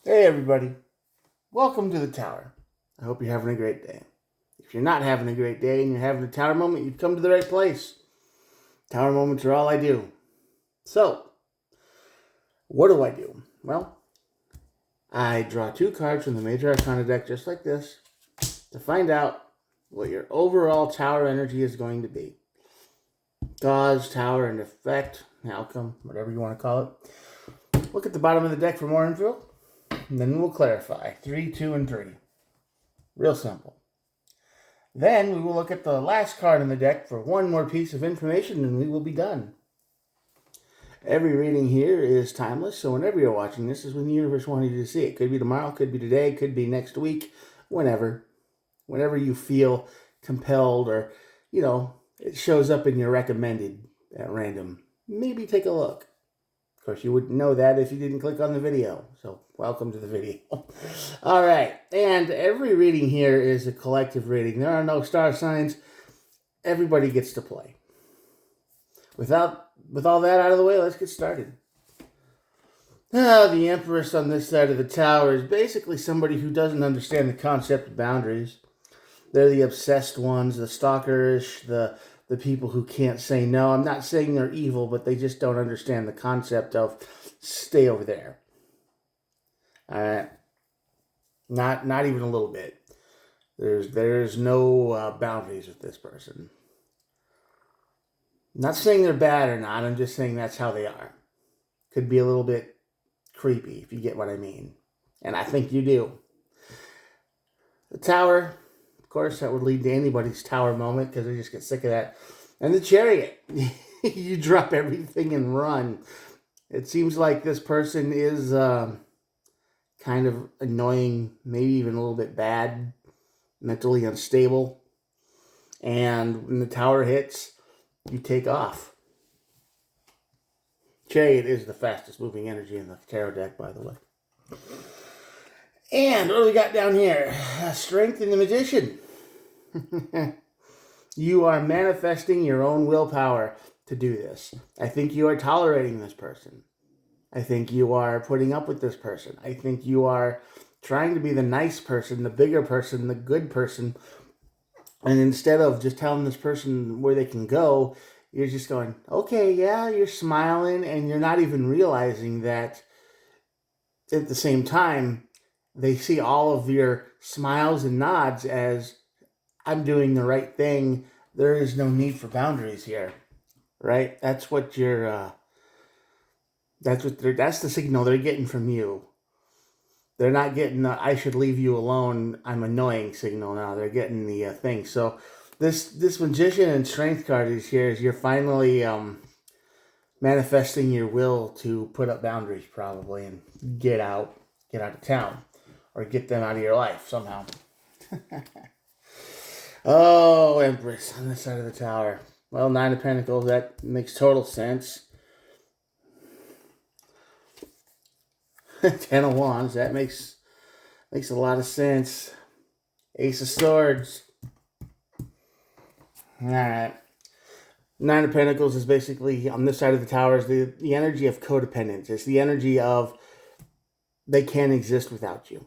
Hey everybody, welcome to the Tower. I hope you're having a great day. If you're not having a great day and you're having a Tower moment, you've come to the right place. Tower moments are all I do. So, what do I do? Well, I draw two cards from the Major Arcana deck just like this to find out what your overall Tower energy is going to be. Cause, Tower, and effect, outcome, whatever you want to call it. Look at the bottom of the deck for more info, and then we'll clarify. 3, 2, and 3. Real simple. Then we will look at the last card in the deck for one more piece of information and we will be done. Every reading here is timeless, so whenever you're watching this is when the universe wanted you to see it. Could be tomorrow, could be today, could be next week, whenever. Whenever you feel compelled or, it shows up in your recommended at random. Maybe take a look. Of course, you wouldn't know that if you didn't click on the video. So, welcome to the video. All right. And every reading here is a collective reading. There are no star signs. Everybody gets to play. With all that out of the way, let's get started. The Empress on this side of the tower is basically somebody who doesn't understand the concept of boundaries. They're the obsessed ones, the stalkerish, the people who can't say no. I'm not saying they're evil, but they just don't understand the concept of stay over there. Not even a little bit. There's no boundaries with this person. I'm not saying they're bad or not. I'm just saying that's how they are. Could be a little bit creepy if you get what I mean, and I think you do. The Tower. Of course, that would lead to anybody's Tower moment because they just get sick of that. And the Chariot. You drop everything and run. It seems like this person is kind of annoying, maybe even a little bit bad, mentally unstable. And when the Tower hits, you take off. Chariot is the fastest moving energy in the tarot deck, by the way. And what do we got down here? Strength in the Magician. You are manifesting your own willpower to do this. I think you are tolerating this person. I think you are putting up with this person. I think you are trying to be the nice person, the bigger person, the good person. And instead of just telling this person where they can go, you're just going, okay, yeah, you're smiling, and you're not even realizing that at the same time, they see all of your smiles and nods as I'm doing the right thing. There is no need for boundaries here, right? That's what that's the signal they're getting from you. They're not getting the I should leave you alone, I'm annoying signal now. They're getting the thing. So this Magician and Strength card is here as you're finally manifesting your will to put up boundaries probably and get out of town or get them out of your life somehow. Oh, Empress on this side of the tower. Well, Nine of Pentacles, that makes total sense. Ten of Wands, that makes a lot of sense. Ace of Swords. Alright. Nine of Pentacles is basically, on this side of the tower, is the energy of codependence. It's the energy of they can't exist without you.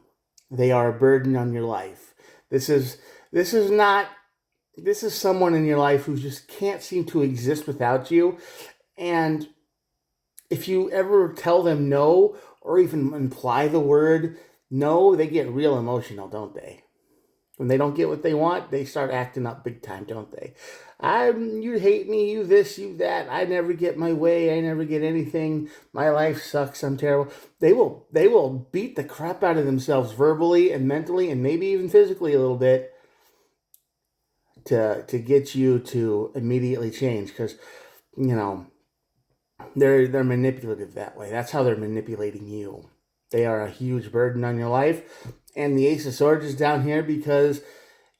They are a burden on your life. This is someone in your life who just can't seem to exist without you. And if you ever tell them no, or even imply the word no, they get real emotional, don't they? When they don't get what they want, they start acting up big time, don't they? You hate me, you this, you that. I never get my way. I never get anything. My life sucks. I'm terrible. They will beat the crap out of themselves verbally and mentally and maybe even physically a little bit to get you to immediately change because they're manipulative that way. That's how they're manipulating you. They are a huge burden on your life. And the Ace of Swords is down here because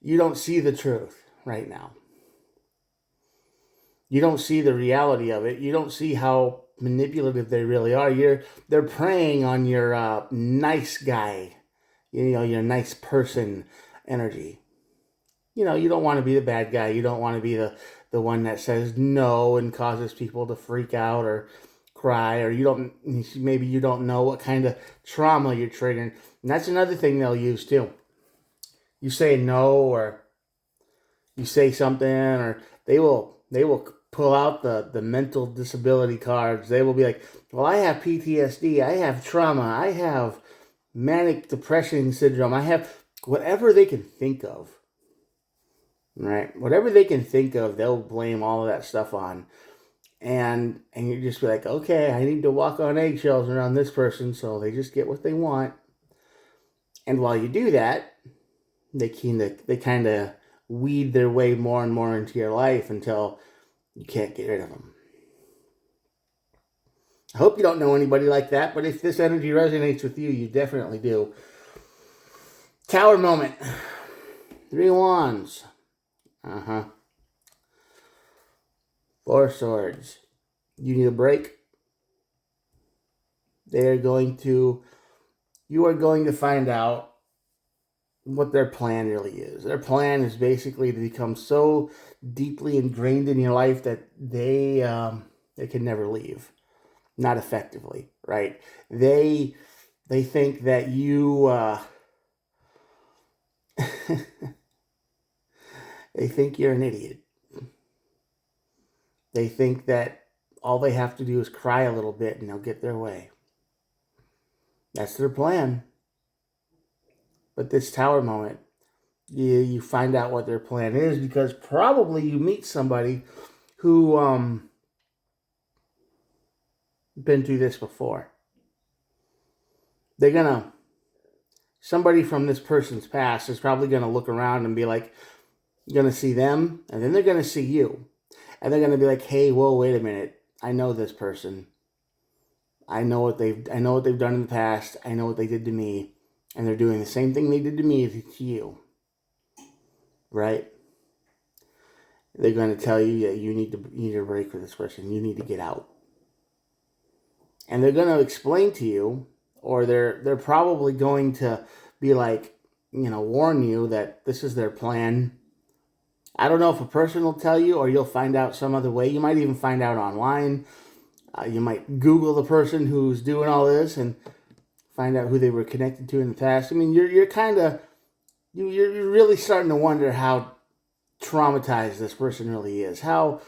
you don't see the truth right now. You don't see the reality of it. You don't see how manipulative they really are. They're preying on your nice guy, your nice person energy. You don't want to be the bad guy. You don't want to be the one that says no and causes people to freak out or cry, or maybe you don't know what kind of trauma you're triggering. And that's another thing they'll use too. You say no, or you say something, or they will pull out the mental disability cards. They will be like, well, I have PTSD, I have trauma, I have manic depression syndrome, I have whatever they can think of. Right? Whatever they can think of, they'll blame all of that stuff on. And you just be like, okay, I need to walk on eggshells around this person, so they just get what they want. And while you do that, they kind of weed their way more and more into your life until you can't get rid of them. I hope you don't know anybody like that, but if this energy resonates with you, you definitely do. Tower moment. 3 wands. 4 swords. You need a break. You are going to find out what their plan really is. Their plan is basically to become so deeply ingrained in your life that they can never leave. Not effectively, right? They think that you they think you're an idiot. They think that all they have to do is cry a little bit and they'll get their way. That's their plan. But this tower moment, you find out what their plan is, because probably you meet somebody who been through this before. Somebody from this person's past is probably going to look around and be like, you're going to see them, and then they're going to see you. And they're going to be like, hey, whoa, wait a minute. I know this person. I know what they've done in the past. I know what they did to me. And they're doing the same thing they did to me to you. Right? They're going to tell you that you need a break for this person. You need to get out. And they're going to explain to you, or they're probably going to be like, warn you that this is their plan. I don't know if a person will tell you, or you'll find out some other way. You might even find out online. You might Google the person who's doing all this and find out who they were connected to in the past. I mean, you're really starting to wonder how traumatized this person really is. How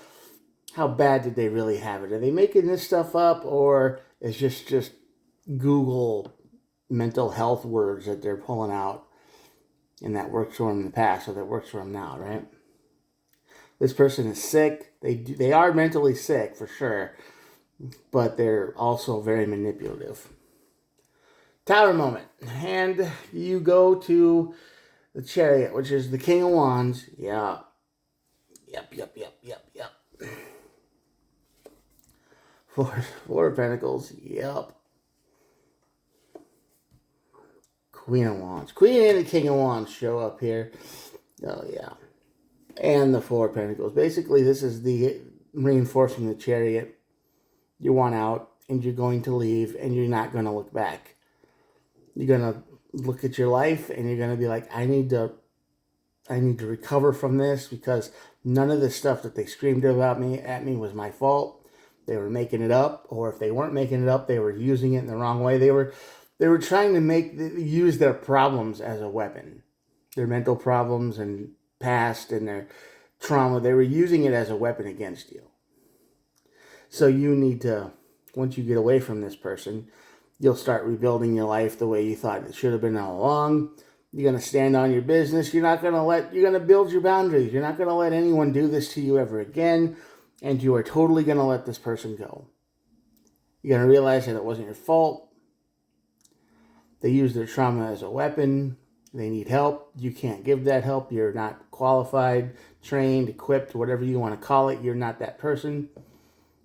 bad did they really have it? Are they making this stuff up, or is just Google mental health words that they're pulling out, and that works for them in the past, or that works for them now, right? This person is sick. They are mentally sick for sure, but they're also very manipulative. Tower moment. And you go to the Chariot, which is the King of Wands. Yeah. Yep. Four of Pentacles. Yep. Queen of Wands. Queen and the King of Wands show up here. Oh, yeah. And the Four of Pentacles. Basically, this is the reinforcing the Chariot. You want out, and you're going to leave, and you're not going to look back. You're going to look at your life, and you're going to be like, I need to recover from this, because none of the stuff that they screamed at me was my fault. They were making it up, or if they weren't making it up, they were using it in the wrong way. They were trying to use their problems as a weapon. Their mental problems and past and their trauma, they were using it as a weapon against you. So you need to, once you get away from this person, you'll start rebuilding your life the way you thought it should have been all along. You're going to stand on your business. You're going to build your boundaries. You're not going to let anyone do this to you ever again. And you are totally going to let this person go. You're going to realize that it wasn't your fault. They use their trauma as a weapon. They need help. You can't give that help. You're not qualified, trained, equipped, whatever you want to call it. You're not that person.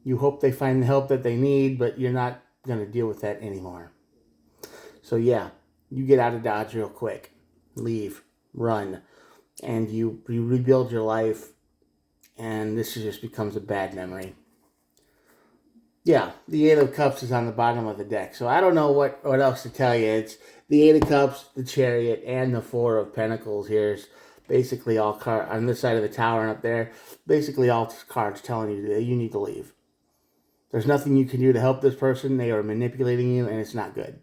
You hope they find the help that they need, but you're not going to deal with that anymore. So yeah, you get out of Dodge real quick. Leave. Run. And you rebuild your life. And this just becomes a bad memory. Yeah, the Eight of Cups is on the bottom of the deck. So I don't know what else to tell you. It's the Eight of Cups, the Chariot, and the Four of Pentacles here. Is basically all cards on this side of the tower and up there. Basically all cards telling you that you need to leave. There's nothing you can do to help this person. They are manipulating you, and it's not good.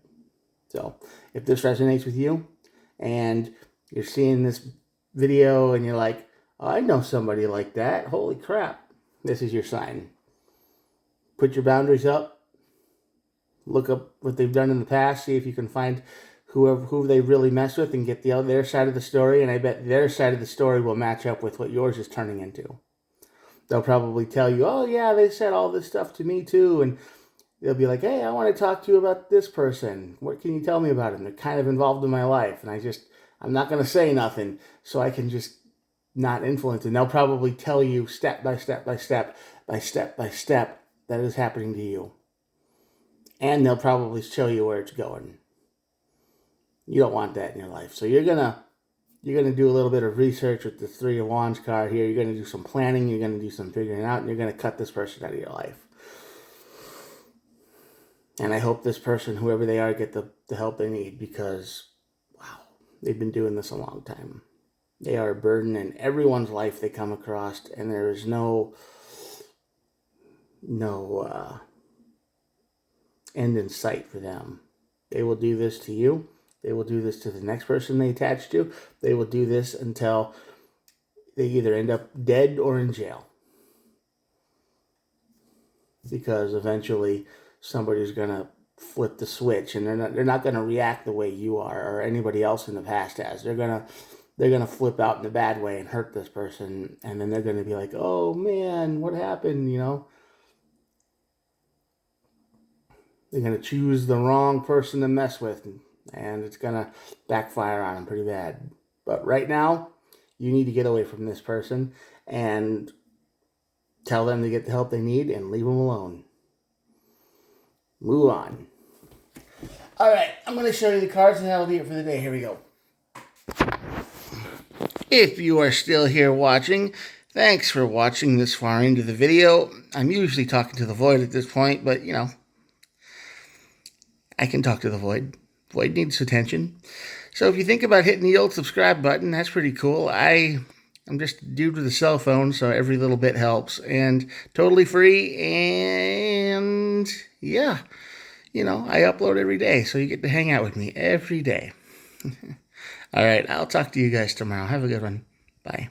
So if this resonates with you and you're seeing this video and you're like, oh, I know somebody like that. Holy crap. This is your sign. Put your boundaries up. Look up what they've done in the past. See if you can find who they really mess with and get their side of the story. And I bet their side of the story will match up with what yours is turning into. They'll probably tell you, oh, yeah, they said all this stuff to me too. And they'll be like, hey, I want to talk to you about this person. What can you tell me about them? They're kind of involved in my life. And I'm not going to say nothing so I can just not influence. And they'll probably tell you step by step by step by step by step that is happening to you. And they'll probably show you where it's going. You don't want that in your life. So you're gonna do a little bit of research with the Three of Wands card here. You're going to do some planning. You're going to do some figuring out. And you're going to cut this person out of your life. And I hope this person, whoever they are, get the help they need because, wow, they've been doing this a long time. They are a burden in everyone's life they come across. And there is no end in sight for them. They will do this to you. They will do this to the next person they attach to. They will do this until they either end up dead or in jail. Because eventually somebody's going to flip the switch and they're not going to react the way you are or anybody else in the past has. They're going to flip out in a bad way and hurt this person, and then they're going to be like, "Oh man, what happened?" They're going to choose the wrong person to mess with, and it's going to backfire on them pretty bad. But right now, you need to get away from this person and tell them to get the help they need and leave them alone. Move on. All right, I'm going to show you the cards, and that'll be it for the day. Here we go. If you are still here watching, thanks for watching this far into the video. I'm usually talking to the void at this point, but, I can talk to the void. Void needs attention. So if you think about hitting the old subscribe button, that's pretty cool. I'm just a dude with a cell phone, so every little bit helps. And totally free, and yeah, I upload every day, so you get to hang out with me every day. All right, I'll talk to you guys tomorrow. Have a good one. Bye.